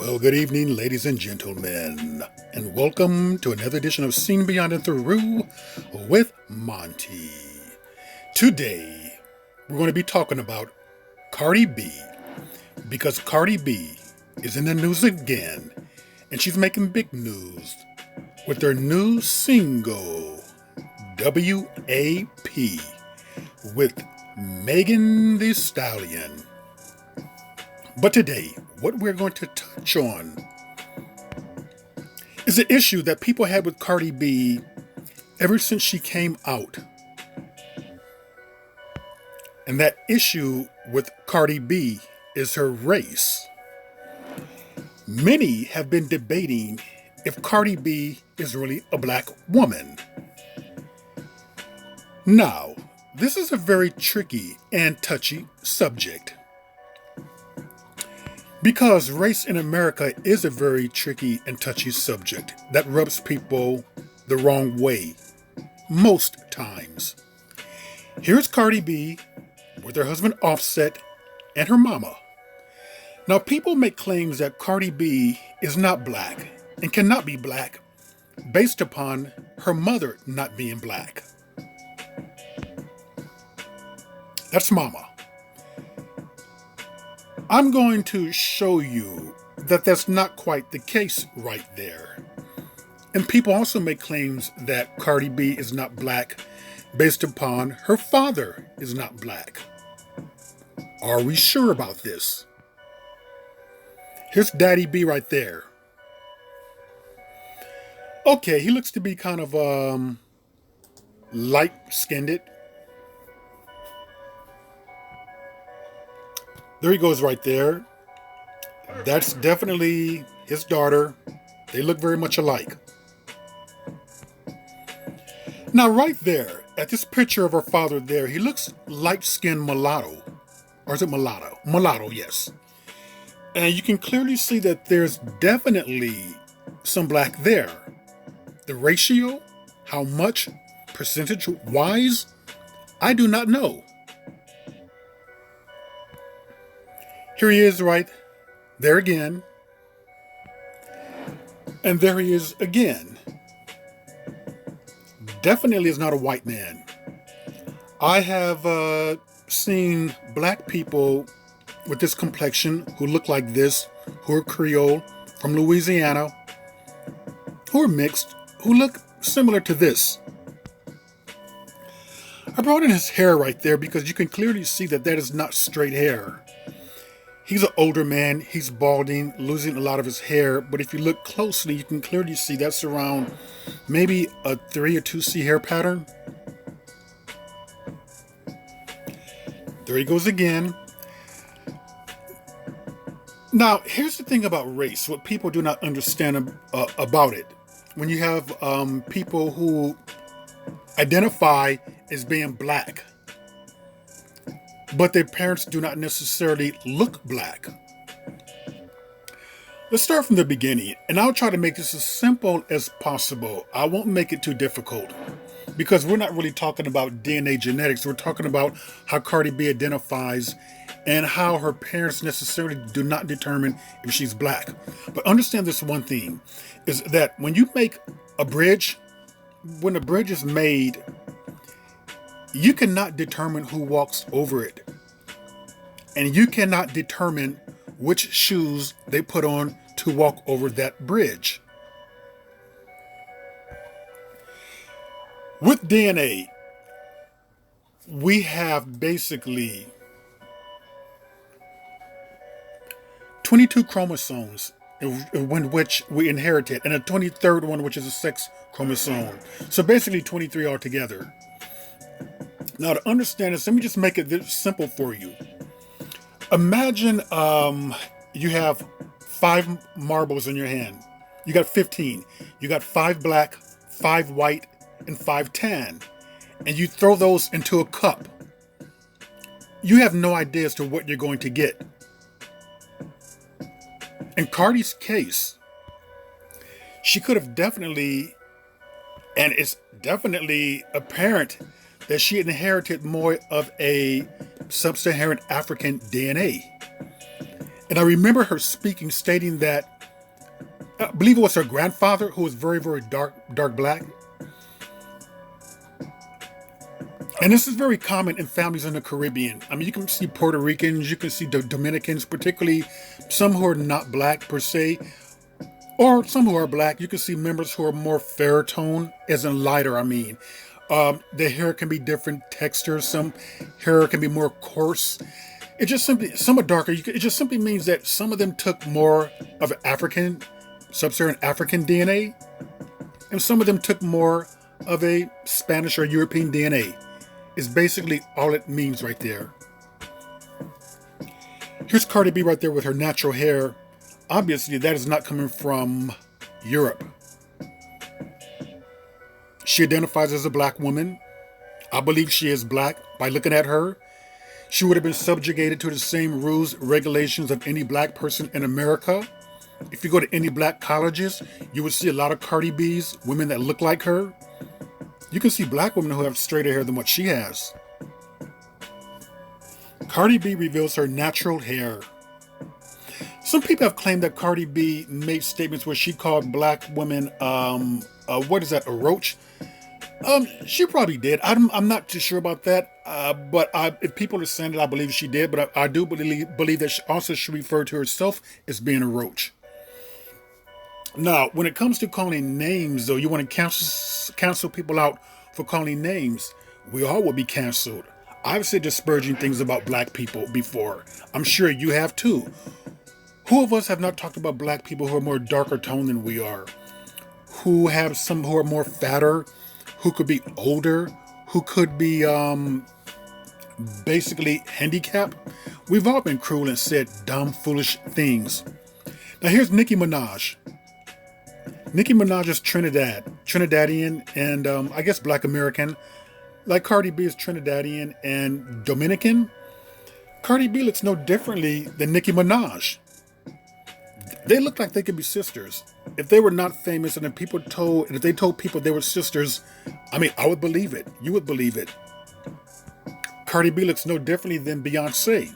Well, good evening, ladies and gentlemen, and welcome to another edition of Seen Beyond and Through with Monty. Today, we're going to be talking about Cardi B, because Cardi B is in the news again, and she's making big news with her new single, W.A.P., with Megan Tee Stallion. But today, what we're going to touch on is an issue that people had with Cardi B ever since she came out. And that issue with Cardi B is her race. Many have been debating if Cardi B is really a black woman. Now, this is a very tricky and touchy subject, because race in America is a very tricky and touchy subject that rubs people the wrong way most times. Here's Cardi B with her husband Offset and her mama. Now, people make claims that Cardi B is not black and cannot be black based upon her mother not being black. That's mama. I'm going to show you that that's not quite the case right there. And people also make claims that Cardi B is not black based upon her father is not black. Are we sure about this? Here's Daddy B right there. Okay, he looks to be kind of light-skinned. There he goes right there. That's definitely his daughter. They look very much alike. Now right there, at this picture of her father there, he looks light-skinned mulatto. Or is it mulatto? Mulatto, yes. And you can clearly see that there's definitely some black there. The ratio, how much, percentage-wise, I do not know. Here he is right there again. And there he is again. Definitely is not a white man. I have seen black people with this complexion who look like this, who are Creole, from Louisiana, who are mixed, who look similar to this. I brought in his hair right there because you can clearly see that that is not straight hair. He's an older man, he's balding, losing a lot of his hair, but if you look closely, you can clearly see that's around maybe a 3 or 2C hair pattern. There he goes again. Now, here's the thing about race, what people do not understand about it. When you have people who identify as being black, but their parents do not necessarily look black. Let's start from the beginning, and I'll try to make this as simple as possible. I won't make it too difficult, because we're not really talking about DNA genetics. We're talking about how Cardi B identifies and how her parents necessarily do not determine if she's black. But understand this one thing, is that when you make a bridge, when a bridge is made, you cannot determine who walks over it. And you cannot determine which shoes they put on to walk over that bridge. With DNA, we have basically 22 chromosomes in which we inherited, and a 23rd one, which is a sex chromosome. So basically 23 altogether. Now, to understand this, let me just make it this simple for you. Imagine you have 5 marbles in your hand. You got 15. You got 5 black, 5 white, and 5 tan. And you throw those into a cup. You have no idea as to what you're going to get. In Cardi's case, she could have definitely, and it's definitely apparent that she inherited more of a sub-Saharan African DNA. And I remember her stating that I believe it was her grandfather who was very, very dark black. And this is very common in families in the Caribbean. I mean, you can see Puerto Ricans, you can see Dominicans, particularly some who are not black per se, or some who are black. You can see members who are more fair tone, as in lighter, I mean. The hair can be different textures. Some hair can be more coarse. It just simply, some are darker. It just simply means that some of them took more of African, sub-Saharan African DNA, and some of them took more of a Spanish or European DNA. Is basically all it means right there. Here's Cardi B right there with her natural hair. Obviously, that is not coming from Europe. She identifies as a black woman. I believe she is black. By looking at her, she would have been subjugated to the same rules, regulations of any black person in America. If you go to any black colleges, you would see a lot of Cardi B's, women that look like her. You can see black women who have straighter hair than what she has. Cardi B reveals her natural hair. Some people have claimed that Cardi B made statements where she called black women, what is that, a roach? She probably did. I'm not too sure about that. But if people are saying it, I believe she did. But I do believe that she referred to herself as being a roach. Now, when it comes to calling names, though, you want to cancel people out for calling names. We all will be canceled. I've said disparaging things about black people before. I'm sure you have too. Who of us have not talked about black people who are more darker toned than we are? Who have some who are more fatter, who could be older, who could be basically handicapped? We've all been cruel and said dumb, foolish things. Now here's Nicki Minaj. Nicki Minaj is Trinidadian, and I guess Black American. Like Cardi B is Trinidadian and Dominican. Cardi B looks no differently than Nicki Minaj. They look like they could be sisters. If they were not famous and if they told people they were sisters, I mean, I would believe it. You would believe it. Cardi B looks no differently than Beyonce.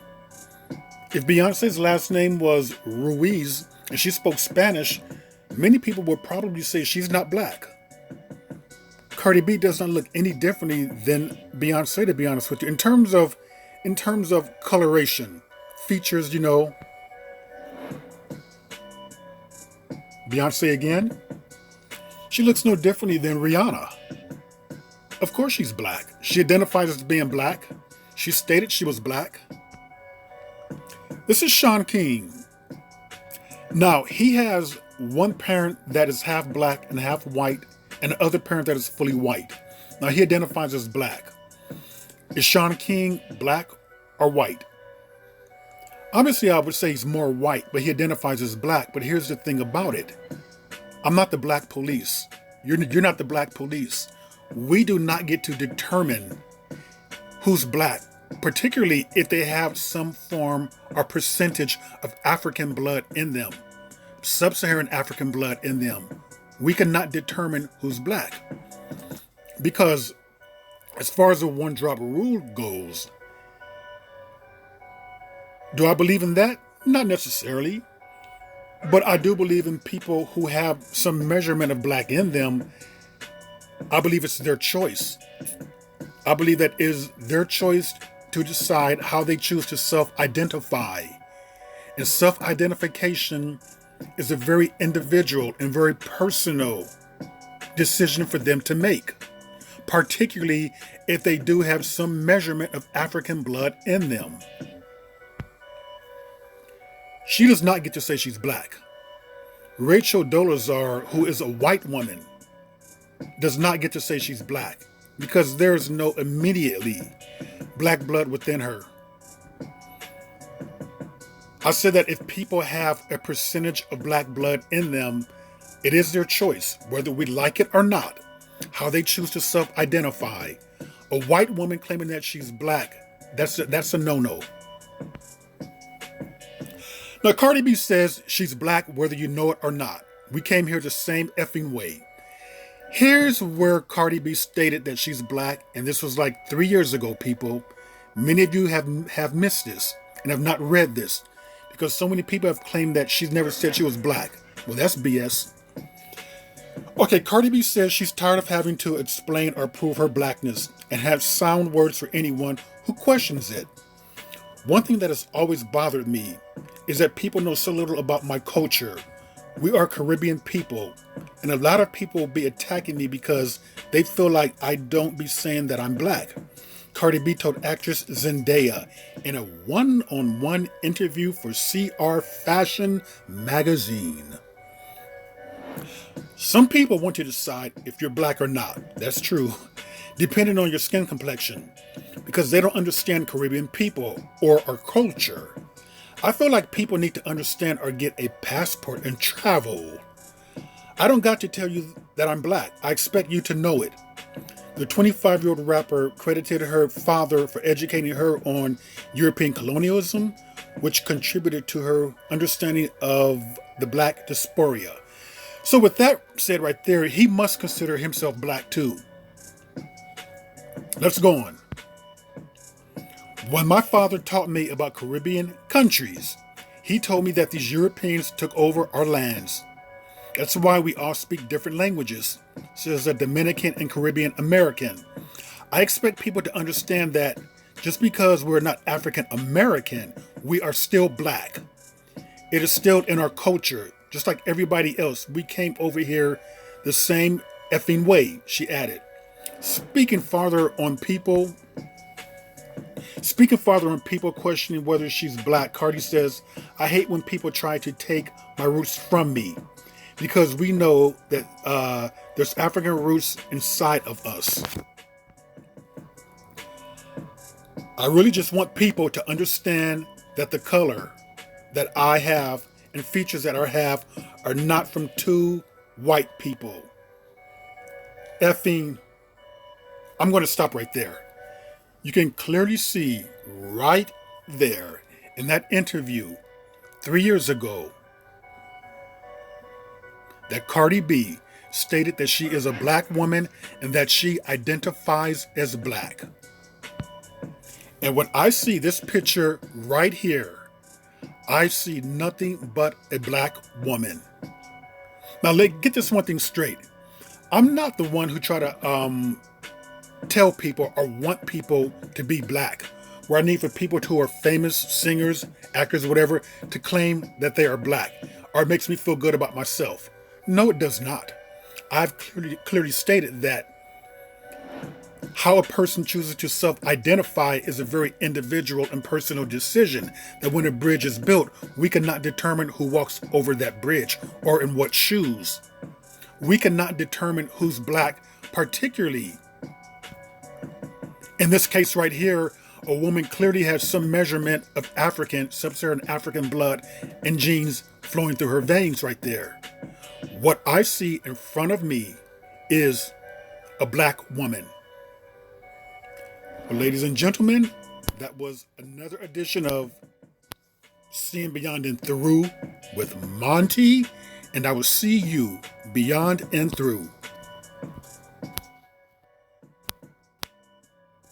If Beyonce's last name was Ruiz and she spoke Spanish, many people would probably say she's not black. Cardi B does not look any differently than Beyonce, to be honest with you. In terms of coloration, features, Beyonce again, she looks no differently than Rihanna. Of course she's black. She identifies as being black. She stated she was black. This is Sean King. Now, he has one parent that is half black and half white, and the other parent that is fully white. Now, he identifies as black. Is Sean King black or white? Obviously, I would say he's more white, but he identifies as black. But here's the thing about it. I'm not the black police. You're not the black police. We do not get to determine who's black, particularly if they have some form or percentage of African blood in them. Sub-Saharan African blood in them. We cannot determine who's black. Because as far as the one-drop rule goes, do I believe in that? Not necessarily. But I do believe in people who have some measurement of black in them. I believe it's their choice. I believe that is their choice to decide how they choose to self-identify. And self-identification is a very individual and very personal decision for them to make, particularly if they do have some measurement of African blood in them. She does not get to say she's black. Rachel Dolezal, who is a white woman, does not get to say she's black because there is no immediately black blood within her. I said that if people have a percentage of black blood in them, it is their choice, whether we like it or not, how they choose to self-identify. A white woman claiming that she's black, that's a no-no. Now, Cardi B says she's black whether you know it or not. We came here the same effing way. Here's where Cardi B stated that she's black, and this was like 3 years ago, people. Many of you have missed this and have not read this because so many people have claimed that she's never said she was black. Well, that's BS. Okay, Cardi B says she's tired of having to explain or prove her blackness and have sound words for anyone who questions it. One thing that has always bothered me is that people know so little about my culture. We are Caribbean people, and a lot of people will be attacking me because they feel like I don't be saying that I'm black. Cardi B told actress Zendaya in a one-on-one interview for CR Fashion magazine. Some people want to decide if you're black or not. That's true, depending on your skin complexion, because they don't understand Caribbean people or our culture. I feel like people need to understand or get a passport and travel. I don't got to tell you that I'm black. I expect you to know it. The 25-year-old rapper credited her father for educating her on European colonialism, which contributed to her understanding of the black diaspora. So with that said right there, he must consider himself black too. Let's go on. When my father taught me about Caribbean countries, he told me that these Europeans took over our lands. That's why we all speak different languages, says a Dominican and Caribbean American. I expect people to understand that just because we're not African American, we are still black. It is still in our culture, just like everybody else. We came over here the same effing way, she added. Speaking farther on people questioning whether she's black, Cardi says, I hate when people try to take my roots from me because we know that there's African roots inside of us. I really just want people to understand that the color that I have and features that I have are not from two white people. I'm going to stop right there. You can clearly see right there in that interview 3 years ago that Cardi B stated that she is a black woman and that she identifies as black. And when I see this picture right here, I see nothing but a black woman. Now, get this one thing straight. I'm not the one who try to tell people or want people to be black, where I need for people who are famous singers, actors, whatever, to claim that they are black, or it makes me feel good about myself. No, it does not. I've clearly stated that how a person chooses to self-identify is a very individual and personal decision, that when a bridge is built, we cannot determine who walks over that bridge or in what shoes. We cannot determine who's black, particularly in this case right here. A woman clearly has some measurement of sub-Saharan African blood and genes flowing through her veins right there. What I see in front of me is a black woman. Well, ladies and gentlemen, that was another edition of Seeing Beyond and Through with Monty, and I will see you beyond and through.